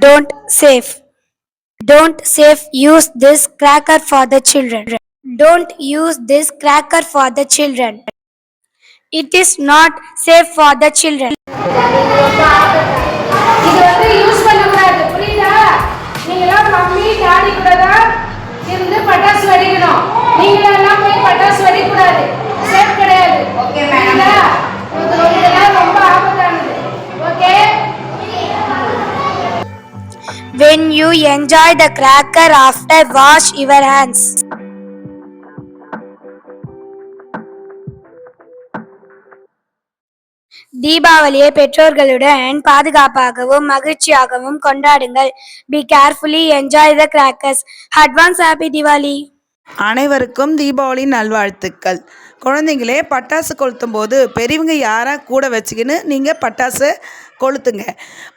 Don't save. Don't save. Use this cracker for the children. Don't use this cracker for the children. It is not safe for the children. இது வந்து use பண்ணக்கூடாது, புரியுதா? நீங்களாம் mummy daddy கூட தான் இருந்து பட்டாசு வெடிக்கணும். நீங்களெல்லாம் போய் பட்டாசு வெடிக்கக்கூடாது, சேஃப் கிடையாது. Okay madam. இதெல்லாம் ரொம்ப ஆபத்தானது. Okay. When you enjoy the cracker, after wash your hands. தீபாவளியை பெற்றோர்களுடன் பாதுகாப்பாகவும் மகிழ்ச்சியாகவும் கொண்டாடுங்கள். Be carefully enjoy the crackers. Advance happy Diwali. அனைவருக்கும் தீபாவளி நல்வாழ்த்துக்கள். குழந்தைங்களே, பட்டாசு கொளுத்தும் போது பெரியவங்க யாராக கூட வச்சுக்கின்னு நீங்கள் பட்டாசு கொளுத்துங்க.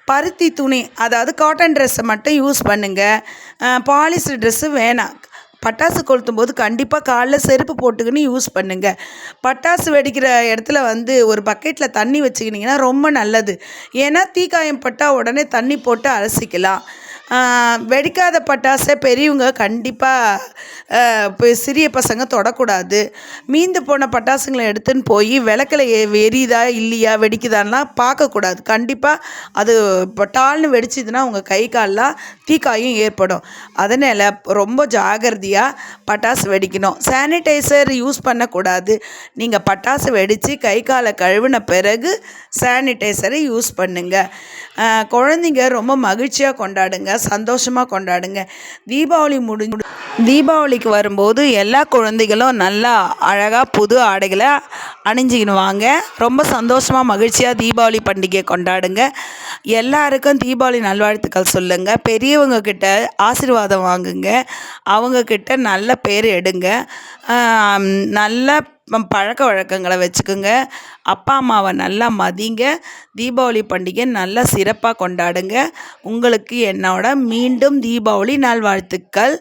பருத்தி துணி, அதாவது காட்டன் ட்ரெஸ்ஸை மட்டும் யூஸ் பண்ணுங்கள். பாலிஸ்டர் ட்ரெஸ்ஸு வேணாம். பட்டாசு கொளுத்தும் போது கண்டிப்பாக காலில் செருப்பு போட்டுக்கின்னு யூஸ் பண்ணுங்கள். பட்டாசு வெடிக்கிற இடத்துல வந்து ஒரு பக்கெட்டில் தண்ணி வச்சுக்கிட்டிங்கன்னா ரொம்ப நல்லது. ஏன்னா தீக்காயம் பட்டால் உடனே தண்ணி போட்டு அலசிக்கலாம். வெடிக்காத பட்டாசை பெரியவங்க கண்டிப்பாக சிறிய பசங்க தொடக்கூடாது. மீந்து போன பட்டாசுங்களை எடுத்துன்னு போய் விளக்கில் எரியுதா இல்லையா வெடிக்குதான்லாம் பார்க்கக்கூடாது. கண்டிப்பாக அது இப்போ டால்னு வெடிச்சிதுன்னா உங்கள் கை கால்லாம் தீக்காயம் ஏற்படும். அதனால் ரொம்ப ஜாகிரதையாக பட்டாசு வெடிக்கணும். சானிடைசர் யூஸ் பண்ணக்கூடாது. நீங்கள் பட்டாசு வெடித்து கை காலை கழுவின பிறகு சானிடைசரை யூஸ் பண்ணுங்கள். குழந்தைங்க ரொம்ப மகிழ்ச்சியாக கொண்டாடுங்க, சந்தோஷமாக கொண்டாடுங்க. தீபாவளிக்கு வரும்போது எல்லா குழந்தைகளும் நல்லா அழகாக புது ஆடைகளை அணிஞ்சிக்கின்னு வாங்க. ரொம்ப சந்தோஷமாக மகிழ்ச்சியாக தீபாவளி பண்டிகையை கொண்டாடுங்க. எல்லாருக்கும் தீபாவளி நல்வாழ்த்துக்கள் சொல்லுங்கள். பெரியவங்க கிட்ட ஆசீர்வாதம் வாங்குங்க. அவங்கக்கிட்ட நல்ல பேர் எடுங்க. நல்ல பழக்க வழக்கங்களை வச்சுக்கோங்க. அப்பா அம்மாவை நல்லா மதிங்க. தீபாவளி பண்டிகை நல்லா சிறப்பாக கொண்டாடுங்க. உங்களுக்கு என்னோட மீண்டும் தீபாவளி நல்வாழ்த்துக்கள்.